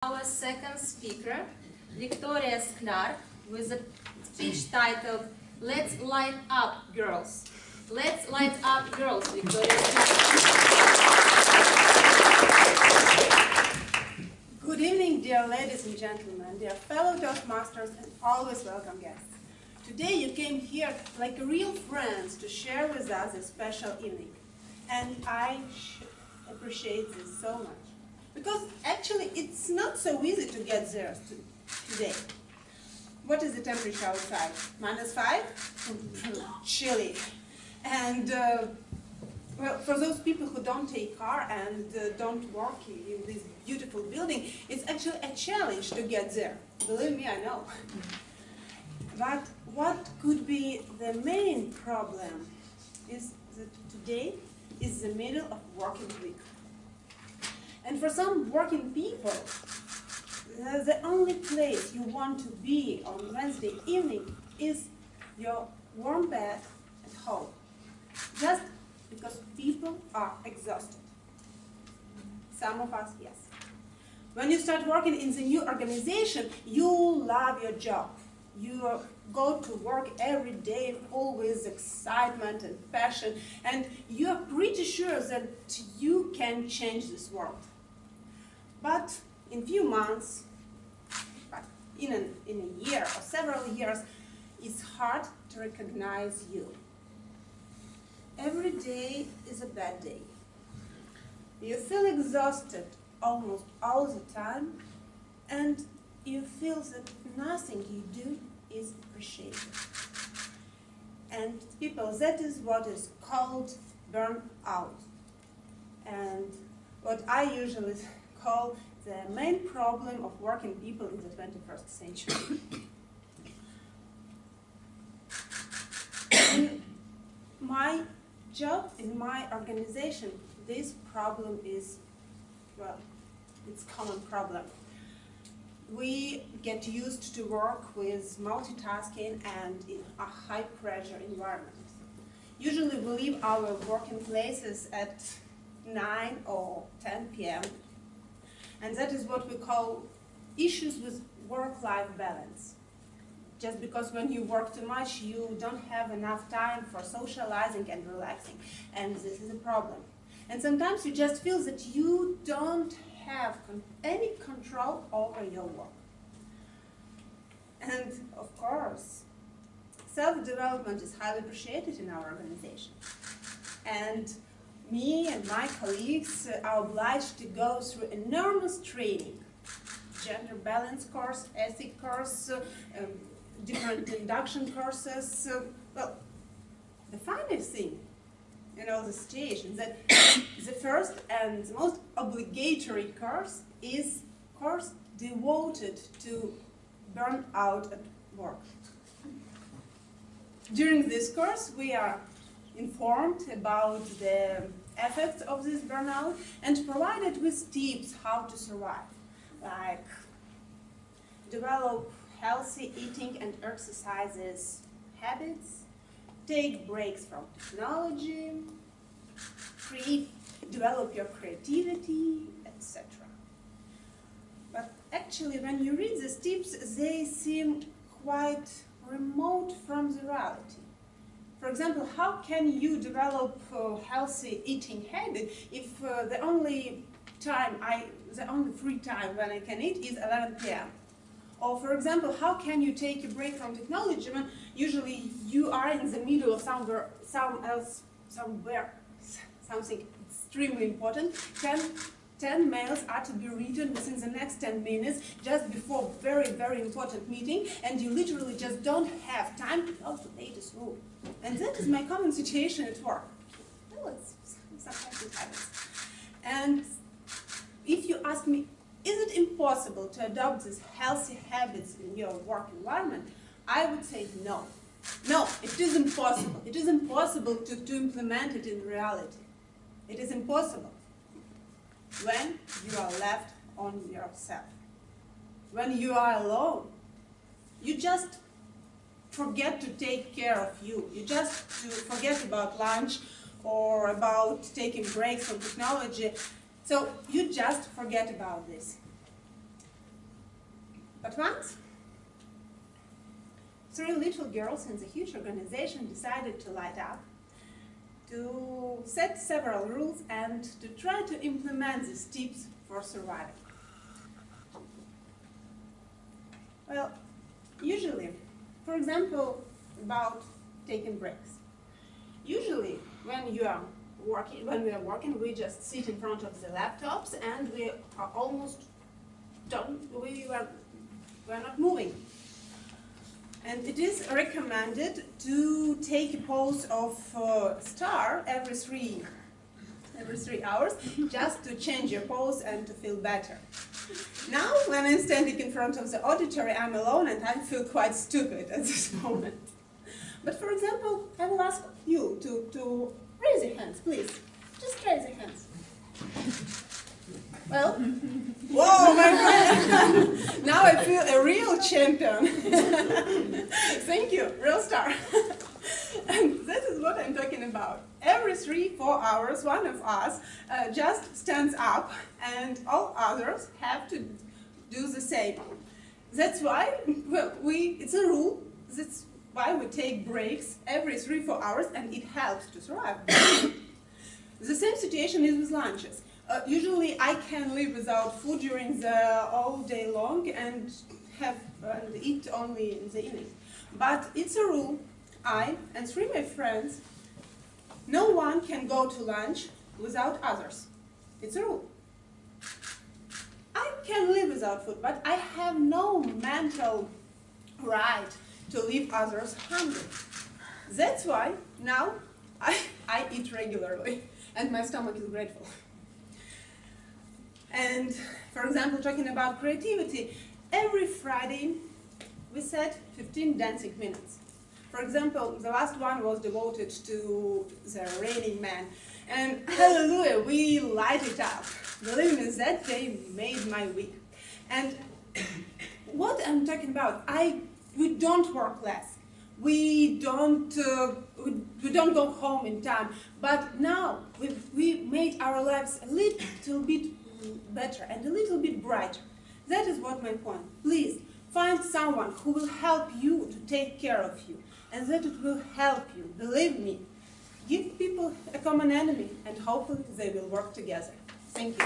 Our second speaker, Viktoria Sklyar, with a speech titled "Let's Light Up, Girls." Let's light up, girls, Viktoria Sklyar. Good evening, dear ladies and gentlemen, dear fellow Toastmasters, and always welcome guests. Today you came here like real friends to share with us a special evening. And I appreciate this so much. Because actually it's not so easy to get there today. What is the temperature outside? -5? Chilly. And well, for those people who don't take car and don't work in this beautiful building, it's actually a challenge to get there. Believe me, I know. But what could be the main problem is that today is the middle of working week. And for some working people, the only place you want to be on Wednesday evening is your warm bed at home. Just because people are exhausted. Some of us, yes. When you start working in the new organization, you love your job. You go to work every day full with excitement and passion, and you're pretty sure that you can change this world. But in few months, in a year or several years, it's hard to recognize you. Every day is a bad day. You feel exhausted almost all the time, and you feel that nothing you do is appreciated. And people, that is what is called burnout. And what I usually call the main problem of working people in the 21st century. In my job, in my organization, this problem is, well, it's a common problem. We get used to work with multitasking and in a high-pressure environment. Usually we leave our working places at 9 or 10 p.m. And that is what we call issues with work-life balance. Just because when you work too much, you don't have enough time for socializing and relaxing. And this is a problem. And sometimes you just feel that you don't have any control over your work. And of course, self-development is highly appreciated in our organization. And me and my colleagues are obliged to go through enormous training. Gender balance course, ethic course, different induction courses. Well, the funny thing in all the situations that the first and the most obligatory course is a course devoted to burnout at work. During this course, we are informed about the effects of this burnout and provided with tips how to survive, like develop healthy eating and exercises habits, take breaks from technology, develop your creativity, etc. But actually, when you read these tips, they seem quite remote from the reality. For example, how can you develop a healthy eating habit if the only free time when I can eat is 11 p.m.? Or for example, how can you take a break from technology when usually you are in the middle of something extremely important? 10 mails are to be written within the next 10 minutes just before very, very important meeting, and you literally just don't have time to go to the latest rule. And that is my common situation at work. Well, sometimes it happens. And if you ask me, is it impossible to adopt these healthy habits in your work environment? I would say no. No, it is impossible. It is impossible to implement it in reality. It is impossible when you are left on yourself. When you are alone, you just forget to take care of you. You just forget about lunch or about taking breaks from technology. So you just forget about this. But once, 3 little girls in the huge organization decided to light up, to set several rules and to try to implement these tips for surviving. Well, usually, for example, about taking breaks. Usually, when we are working, we just sit in front of the laptops and we are almost done. We are not moving. And it is recommended to take a pause of star every 3 hours, just to change your pose and to feel better. Now, when I'm standing in front of the auditory, I'm alone and I feel quite stupid at this moment. But for example, I will ask you to raise your hands, please. Just raise your hands. Well, whoa, my friend! Now I feel a real champion. Thank you, real star. And this is what I'm talking about. Every 3-4 hours, one of us just stands up, and all others have to do the same. That's why, well, it's a rule. That's why we take breaks every 3-4 hours, and it helps to survive. The same situation is with lunches. Usually I can live without food during the all day long and eat only in the evening. But it's a rule. I and 3 of my friends, no one can go to lunch without others. It's a rule. I can live without food, but I have no mental right to leave others hungry. That's why now I eat regularly, and my stomach is grateful. And, for example, talking about creativity, every Friday we set 15 dancing minutes. For example, the last one was devoted to the Raining Man. And hallelujah, we light it up. Believe me, that day made my week. And what I'm talking about, we don't work less. We don't go home in time. But now we made our lives a little bit better and a little bit brighter. That is what my point. Please find someone who will help you to take care of you, and that it will help you. Believe me. Give people a common enemy, and hopefully they will work together. Thank you.